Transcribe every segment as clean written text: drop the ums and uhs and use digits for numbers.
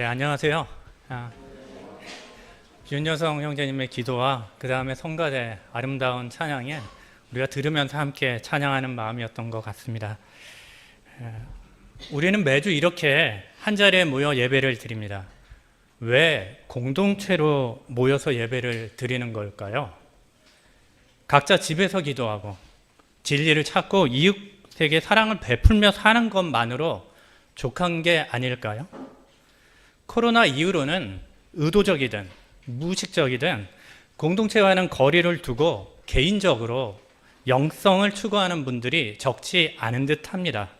안녕하세요. 아, 윤여성 형제님의 기도와 그 다음에 성가대 아름다운 찬양에 우리가 들으면서 함께 찬양하는 마음이었던 것 같습니다. 우리는 매주 이렇게 한 자리에 모여 예배를 드립니다. 왜 공동체로 모여서 예배를 드리는 걸까요? 각자 집에서 기도하고 진리를 찾고 이웃에게 사랑을 베풀며 사는 것만으로 족한 게 아닐까요? 코로나 이후로는 의도적이든 무의식적이든 공동체와는 거리를 두고 개인적으로 영성을 추구하는 분들이 적지 않은 듯합니다.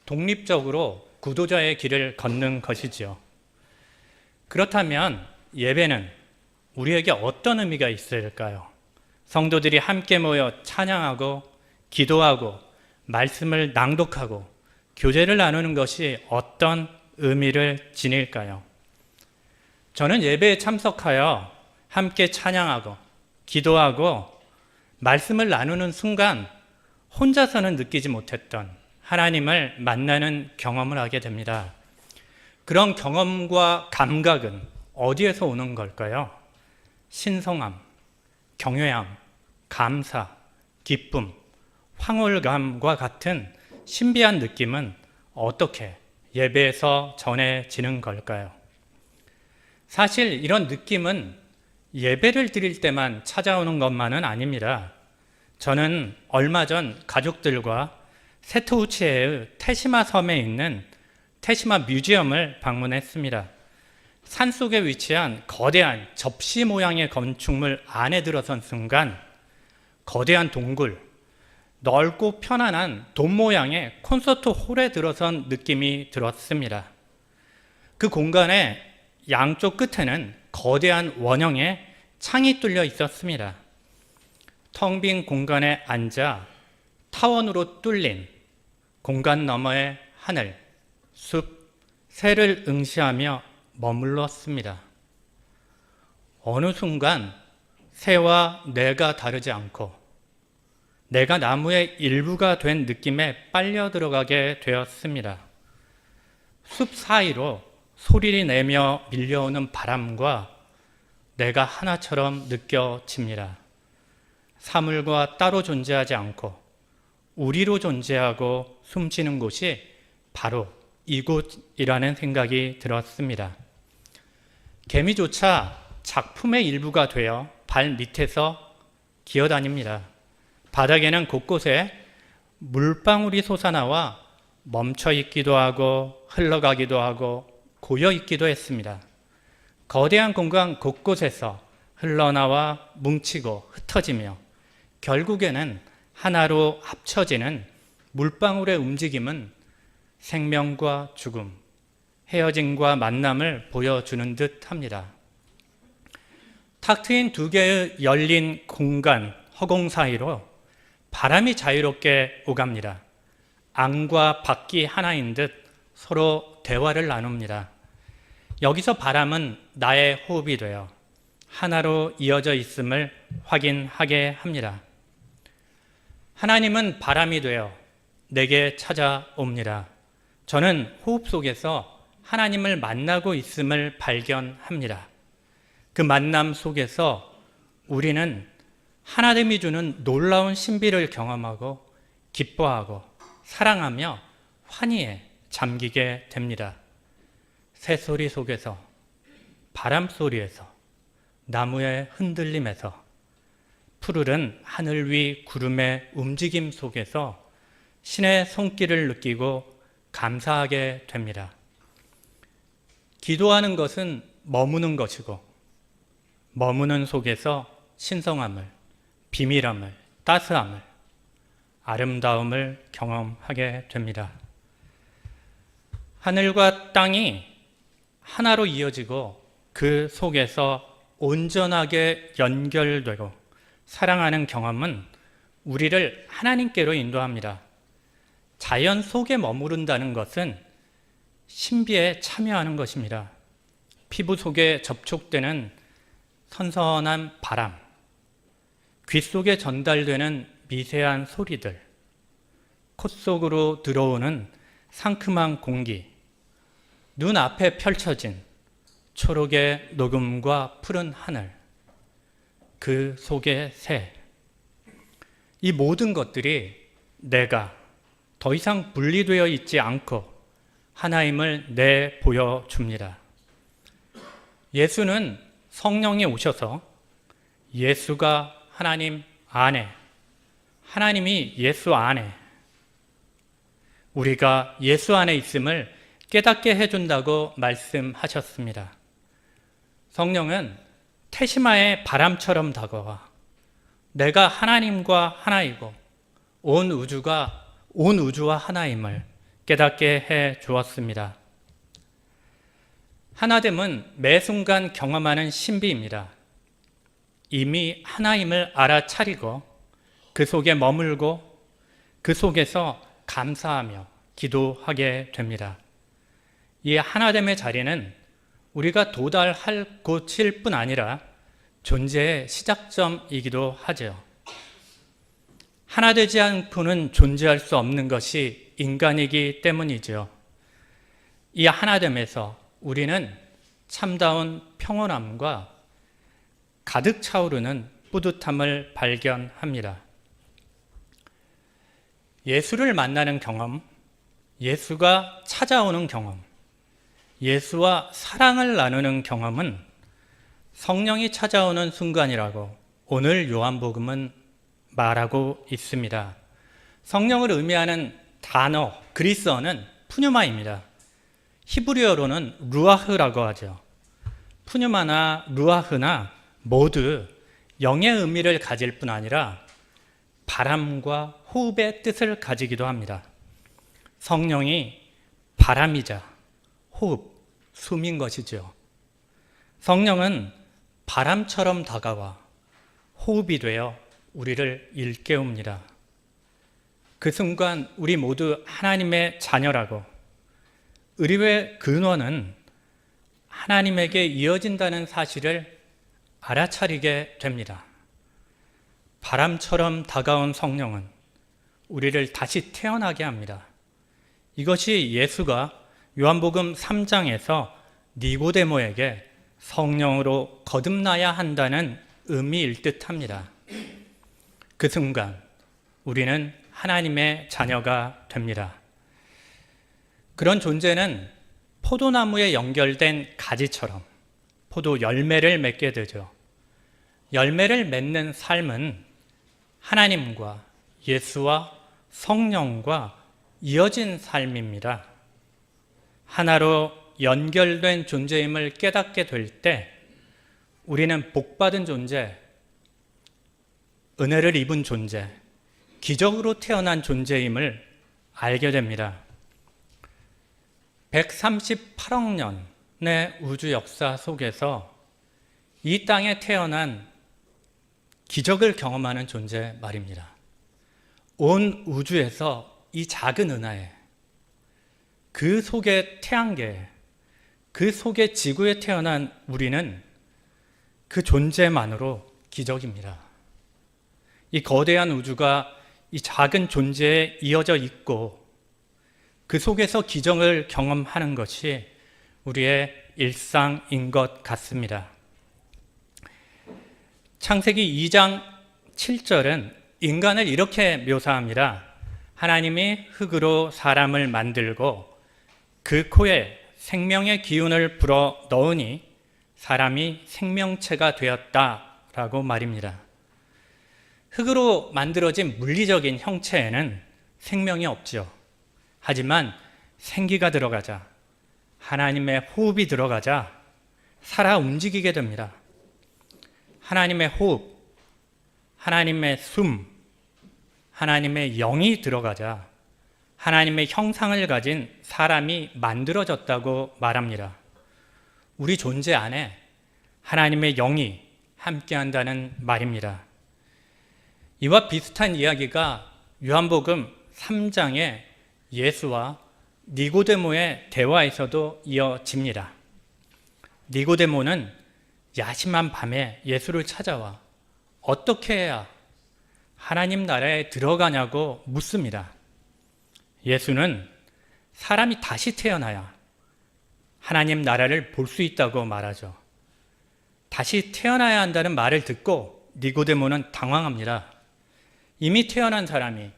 독립적으로 구도자의 길을 걷는 것이지요. 그렇다면 예배는 우리에게 어떤 의미가 있을까요? 성도들이 함께 모여 찬양하고 기도하고 말씀을 낭독하고 교제를 나누는 것이 어떤 의미를 지닐까요? 저는 예배에 참석하여 함께 찬양하고 기도하고 말씀을 나누는 순간 혼자서는 느끼지 못했던 하나님을 만나는 경험을 하게 됩니다. 그런 경험과 감각은 어디에서 오는 걸까요? 신성함, 경외함, 감사, 기쁨, 황홀감과 같은 신비한 느낌은 어떻게 예배에서 전해지는 걸까요? 사실 이런 느낌은 예배를 드릴 때만 찾아오는 것만은 아닙니다. 저는 얼마 전 가족들과 세토우치해의 테시마 섬에 있는 테시마 뮤지엄을 방문했습니다. 산속에 위치한 거대한 접시 모양의 건축물 안에 들어선 순간 거대한 동굴, 넓고 편안한 돔 모양의 콘서트 홀에 들어선 느낌이 들었습니다. 그 공간의 양쪽 끝에는 거대한 원형의 창이 뚫려 있었습니다. 텅 빈 공간에 앉아 타원으로 뚫린 공간 너머의 하늘, 숲, 새를 응시하며 머물렀습니다. 어느 순간 새와 뇌가 다르지 않고 내가 나무의 일부가 된 느낌에 빨려 들어가게 되었습니다. 숲 사이로 소리를 내며 밀려오는 바람과 내가 하나처럼 느껴집니다. 사물과 따로 존재하지 않고 우리로 존재하고 숨쉬는 곳이 바로 이곳이라는 생각이 들었습니다. 개미조차 작품의 일부가 되어 발 밑에서 기어다닙니다. 바닥에는 곳곳에 물방울이 솟아나와 멈춰 있기도 하고 흘러가기도 하고 고여 있기도 했습니다. 거대한 공간 곳곳에서 흘러나와 뭉치고 흩어지며 결국에는 하나로 합쳐지는 물방울의 움직임은 생명과 죽음, 헤어짐과 만남을 보여주는 듯 합니다. 탁 트인 두 개의 열린 공간, 허공 사이로 바람이 자유롭게 오갑니다. 안과 밖이 하나인 듯 서로 대화를 나눕니다. 여기서 바람은 나의 호흡이 되어 하나로 이어져 있음을 확인하게 합니다. 하나님은 바람이 되어 내게 찾아옵니다. 저는 호흡 속에서 하나님을 만나고 있음을 발견합니다. 그 만남 속에서 우리는 하나님이 주는 놀라운 신비를 경험하고 기뻐하고 사랑하며 환희에 잠기게 됩니다. 새소리 속에서, 바람 소리에서, 나무의 흔들림에서, 푸르른 하늘 위 구름의 움직임 속에서 신의 손길을 느끼고 감사하게 됩니다. 기도하는 것은 머무는 것이고 머무는 속에서 신성함을, 비밀함을, 따스함을, 아름다움을 경험하게 됩니다. 하늘과 땅이 하나로 이어지고 그 속에서 온전하게 연결되고 사랑하는 경험은 우리를 하나님께로 인도합니다. 자연 속에 머무른다는 것은 신비에 참여하는 것입니다. 피부 속에 접촉되는 선선한 바람, 귀 속에 전달되는 미세한 소리들, 콧 속으로 들어오는 상큼한 공기, 눈앞에 펼쳐진 초록의 녹음과 푸른 하늘, 그 속의 새, 이 모든 것들이 내가 더 이상 분리되어 있지 않고 하나임을 내보여줍니다. 예수는 성령이 오셔서 예수가 하나님 안에, 하나님이 예수 안에, 우리가 예수 안에 있음을 깨닫게 해준다고 말씀하셨습니다. 성령은 태시마의 바람처럼 다가와 내가 하나님과 하나이고 온 우주와 하나임을 깨닫게 해 주었습니다. 하나됨은 매 순간 경험하는 신비입니다. 이미 하나임을 알아차리고 그 속에 머물고 그 속에서 감사하며 기도하게 됩니다. 이 하나됨의 자리는 우리가 도달할 곳일 뿐 아니라 존재의 시작점이기도 하죠. 하나 되지 않고는 존재할 수 없는 것이 인간이기 때문이죠. 이 하나됨에서 우리는 참다운 평온함과 가득 차오르는 뿌듯함을 발견합니다. 예수를 만나는 경험, 예수가 찾아오는 경험, 예수와 사랑을 나누는 경험은 성령이 찾아오는 순간이라고 오늘 요한복음은 말하고 있습니다. 성령을 의미하는 단어, 그리스어는 푸뉴마입니다. 히브리어로는 루아흐라고 하죠. 푸뉴마나 루아흐나 모두 영의 의미를 가질 뿐 아니라 바람과 호흡의 뜻을 가지기도 합니다. 성령이 바람이자 호흡, 숨인 것이죠. 성령은 바람처럼 다가와 호흡이 되어 우리를 일깨웁니다. 그 순간 우리 모두 하나님의 자녀라고, 우리의 근원은 하나님에게 이어진다는 사실을 알아차리게 됩니다. 바람처럼 다가온 성령은 우리를 다시 태어나게 합니다. 이것이 예수가 요한복음 3장에서 니고데모에게 성령으로 거듭나야 한다는 의미일 듯합니다. 그 순간 우리는 하나님의 자녀가 됩니다. 그런 존재는 포도나무에 연결된 가지처럼 포도 열매를 맺게 되죠. 열매를 맺는 삶은 하나님과 예수와 성령과 이어진 삶입니다. 하나로 연결된 존재임을 깨닫게 될 때 우리는 복받은 존재, 은혜를 입은 존재, 기적으로 태어난 존재임을 알게 됩니다. 138억 년의 우주 역사 속에서 이 땅에 태어난 기적을 경험하는 존재 말입니다. 온 우주에서 이 작은 은하에, 그 속에 태양계, 그 속에 지구에 태어난 우리는 그 존재만으로 기적입니다. 이 거대한 우주가 이 작은 존재에 이어져 있고 그 속에서 기적을 경험하는 것이 우리의 일상인 것 같습니다. 창세기 2장 7절은 인간을 이렇게 묘사합니다. 하나님이 흙으로 사람을 만들고 그 코에 생명의 기운을 불어 넣으니 사람이 생명체가 되었다라고 말입니다. 흙으로 만들어진 물리적인 형체에는 생명이 없죠. 하지만 생기가 들어가자, 하나님의 호흡이 들어가자 살아 움직이게 됩니다. 하나님의 호흡, 하나님의 숨, 하나님의 영이 들어가자 하나님의 형상을 가진 사람이 만들어졌다고 말합니다. 우리 존재 안에 하나님의 영이 함께한다는 말입니다. 이와 비슷한 이야기가 요한복음 3장의 예수와 니고데모의 대화에서도 이어집니다. 니고데모는 야심한 밤에 예수를 찾아와 어떻게 해야 하나님 나라에 들어가냐고 묻습니다. 예수는 사람이 다시 태어나야 하나님 나라를 볼 수 있다고 말하죠. 다시 태어나야 한다는 말을 듣고 니고데모는 당황합니다. 이미 태어난 사람이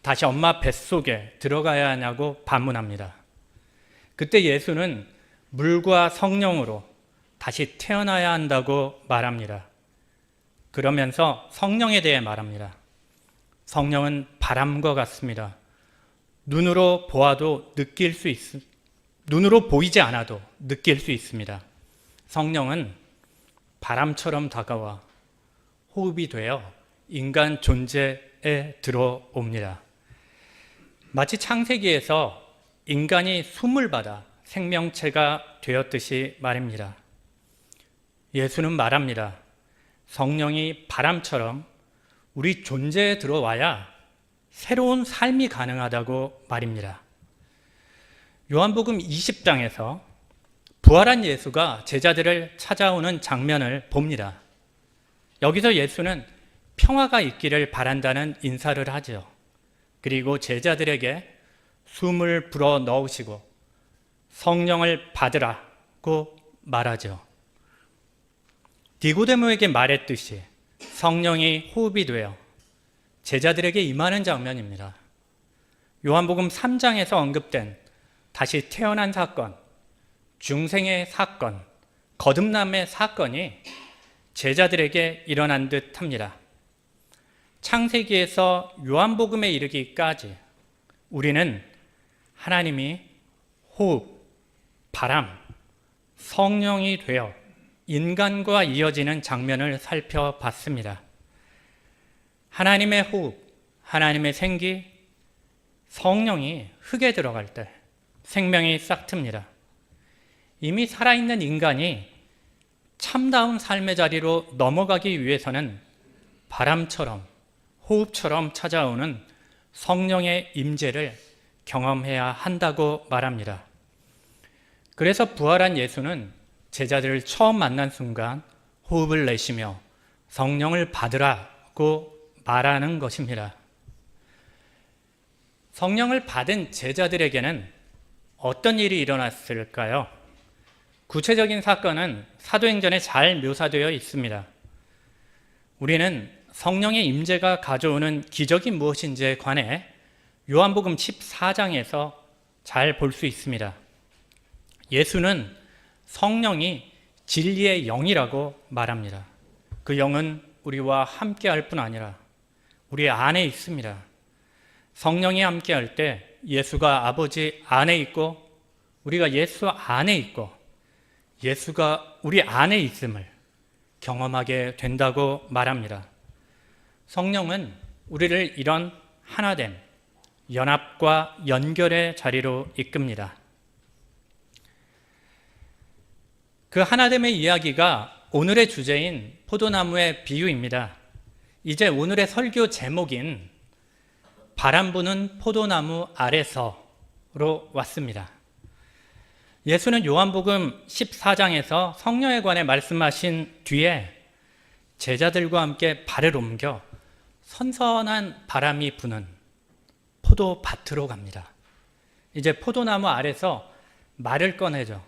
다시 엄마 뱃속에 들어가야 하냐고 반문합니다. 그때 예수는 물과 성령으로 다시 태어나야 한다고 말합니다. 그러면서 성령에 대해 말합니다. 성령은 바람과 같습니다. 눈으로 보이지 않아도 느낄 수 있습니다. 성령은 바람처럼 다가와 호흡이 되어 인간 존재에 들어옵니다. 마치 창세기에서 인간이 숨을 받아 생명체가 되었듯이 말입니다. 예수는 말합니다. 성령이 바람처럼 우리 존재에 들어와야 새로운 삶이 가능하다고 말입니다. 요한복음 20장에서 부활한 예수가 제자들을 찾아오는 장면을 봅니다. 여기서 예수는 평화가 있기를 바란다는 인사를 하죠. 그리고 제자들에게 숨을 불어 넣으시고 성령을 받으라고 말하죠. 니고데모에게 말했듯이 성령이 호흡이 되어 제자들에게 임하는 장면입니다. 요한복음 3장에서 언급된 다시 태어난 사건, 중생의 사건, 거듭남의 사건이 제자들에게 일어난 듯 합니다. 창세기에서 요한복음에 이르기까지 우리는 하나님이 호흡, 바람, 성령이 되어 인간과 이어지는 장면을 살펴봤습니다. 하나님의 호흡, 하나님의 생기, 성령이 흙에 들어갈 때 생명이 싹 틉니다. 이미 살아있는 인간이 참다운 삶의 자리로 넘어가기 위해서는 바람처럼 호흡처럼 찾아오는 성령의 임재를 경험해야 한다고 말합니다. 그래서 부활한 예수는 제자들을 처음 만난 순간 호흡을 내쉬며 성령을 받으라고 말하는 것입니다. 성령을 받은 제자들에게는 어떤 일이 일어났을까요? 구체적인 사건은 사도행전에 잘 묘사되어 있습니다. 우리는 성령의 임재가 가져오는 기적이 무엇인지에 관해 요한복음 14장에서 잘 볼 수 있습니다. 예수는 성령이 진리의 영이라고 말합니다. 그 영은 우리와 함께 할 뿐 아니라 우리 안에 있습니다. 성령이 함께 할 때 예수가 아버지 안에 있고 우리가 예수 안에 있고 예수가 우리 안에 있음을 경험하게 된다고 말합니다. 성령은 우리를 이런 하나됨, 연합과 연결의 자리로 이끕니다. 그 하나됨의 이야기가 오늘의 주제인 포도나무의 비유입니다. 이제 오늘의 설교 제목인 바람 부는 포도나무 아래서로 왔습니다. 예수는 요한복음 14장에서 성령에 관해 말씀하신 뒤에 제자들과 함께 발을 옮겨 선선한 바람이 부는 포도밭으로 갑니다. 이제 포도나무 아래서 말을 꺼내죠.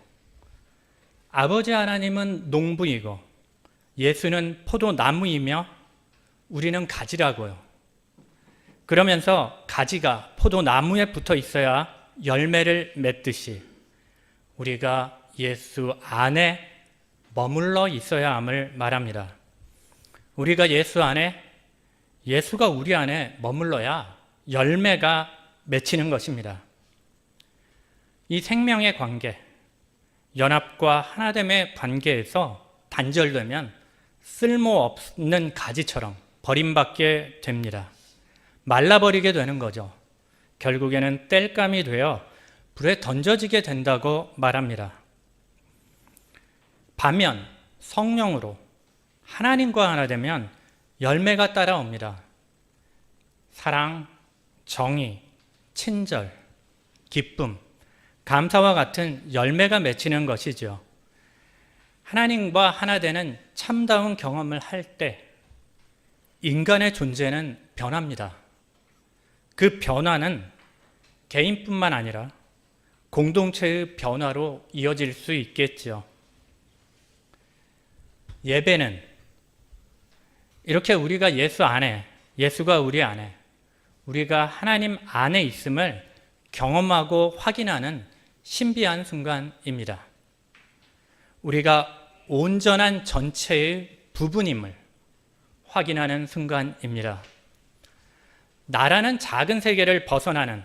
아버지 하나님은 농부이고 예수는 포도나무이며 우리는 가지라고요. 그러면서 가지가 포도나무에 붙어 있어야 열매를 맺듯이 우리가 예수 안에 머물러 있어야 함을 말합니다. 우리가 예수 안에, 예수가 우리 안에 머물러야 열매가 맺히는 것입니다. 이 생명의 관계, 연합과 하나됨의 관계에서 단절되면 쓸모없는 가지처럼 버림받게 됩니다. 말라버리게 되는 거죠. 결국에는 땔감이 되어 불에 던져지게 된다고 말합니다. 반면 성령으로 하나님과 하나 되면 열매가 따라옵니다. 사랑, 정의, 친절, 기쁨, 감사와 같은 열매가 맺히는 것이죠. 하나님과 하나 되는 참다운 경험을 할 때 인간의 존재는 변합니다. 그 변화는 개인뿐만 아니라 공동체의 변화로 이어질 수 있겠죠. 예배는 이렇게 우리가 예수 안에, 예수가 우리 안에, 우리가 하나님 안에 있음을 경험하고 확인하는 신비한 순간입니다. 우리가 온전한 전체의 부분임을 확인하는 순간입니다. 나라는 작은 세계를 벗어나는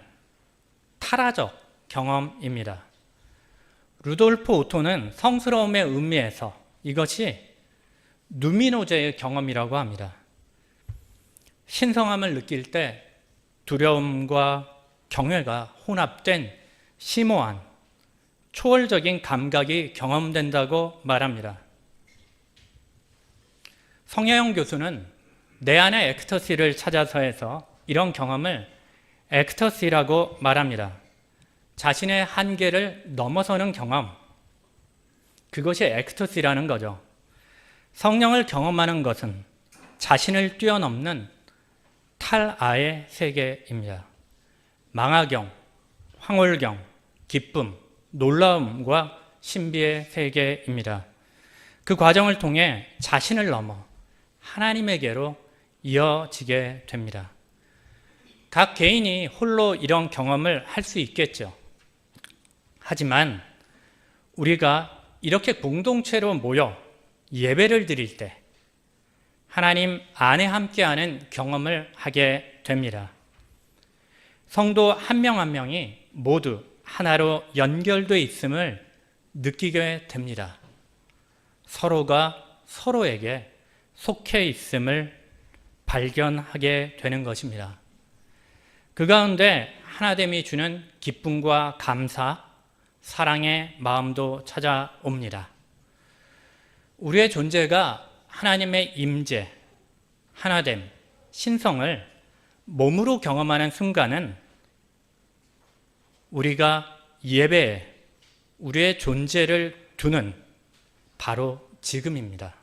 타라적 경험입니다. 루돌프 오토는 성스러움의 의미에서 이것이 누미노제의 경험이라고 합니다. 신성함을 느낄 때 두려움과 경외가 혼합된 심오한 초월적인 감각이 경험된다고 말합니다. 성혜영 교수는 내 안의 엑스터시를 찾아서에서 이런 경험을 엑스터시라고 말합니다. 자신의 한계를 넘어서는 경험, 그것이 엑스터시라는 거죠. 성령을 경험하는 것은 자신을 뛰어넘는 탈아의 세계입니다. 망화경, 황홀경, 기쁨, 놀라움과 신비의 세계입니다. 그 과정을 통해 자신을 넘어 하나님에게로 이어지게 됩니다. 각 개인이 홀로 이런 경험을 할 수 있겠죠. 하지만 우리가 이렇게 공동체로 모여 예배를 드릴 때 하나님 안에 함께하는 경험을 하게 됩니다. 성도 한 명 한 명이 모두 하나로 연결되어 있음을 느끼게 됩니다. 서로가 서로에게 속해 있음을 발견하게 되는 것입니다. 그 가운데 하나됨이 주는 기쁨과 감사, 사랑의 마음도 찾아옵니다. 우리의 존재가 하나님의 임재, 하나됨, 신성을 몸으로 경험하는 순간은 우리가 예배에 우리의 존재를 두는 바로 지금입니다.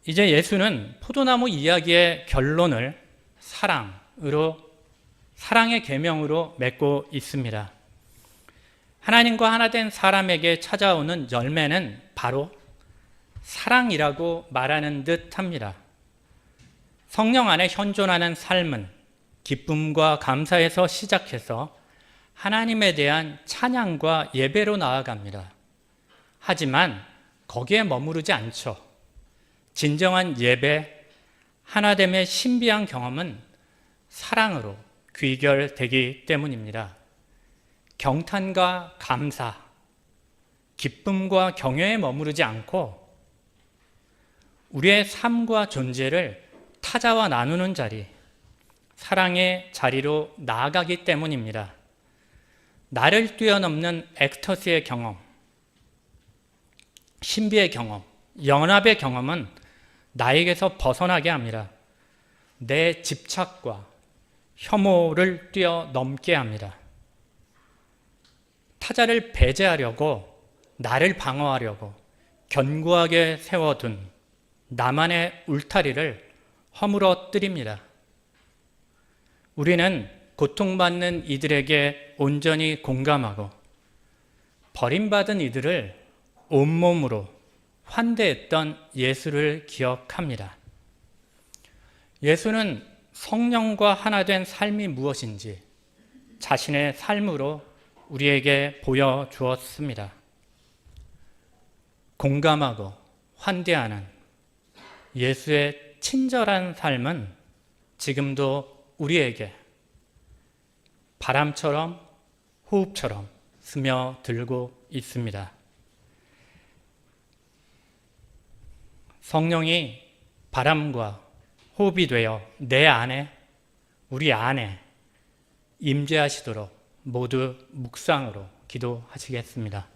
이제 예수는 포도나무 이야기의 결론을 사랑의 계명으로 맺고 있습니다. 하나님과 하나 된 사람에게 찾아오는 열매는 바로 사랑이라고 말하는 듯합니다. 성령 안에 현존하는 삶은 기쁨과 감사에서 시작해서 하나님에 대한 찬양과 예배로 나아갑니다. 하지만 거기에 머무르지 않죠. 진정한 예배, 하나됨의 신비한 경험은 사랑으로 귀결되기 때문입니다. 경탄과 감사, 기쁨과 경외에 머무르지 않고 우리의 삶과 존재를 타자와 나누는 자리, 사랑의 자리로 나아가기 때문입니다. 나를 뛰어넘는 엑스터시의 경험, 신비의 경험, 연합의 경험은 나에게서 벗어나게 합니다. 내 집착과 혐오를 뛰어넘게 합니다. 타자를 배제하려고, 나를 방어하려고 견고하게 세워둔 나만의 울타리를 허물어뜨립니다. 우리는 고통받는 이들에게 온전히 공감하고 버림받은 이들을 온몸으로 환대했던 예수를 기억합니다. 예수는 성령과 하나 된 삶이 무엇인지 자신의 삶으로 우리에게 보여주었습니다. 공감하고 환대하는 예수의 친절한 삶은 지금도 우리에게 바람처럼 호흡처럼 스며들고 있습니다. 성령이 바람과 호흡이 되어 내 안에, 우리 안에 임재하시도록 모두 묵상으로 기도하시겠습니다.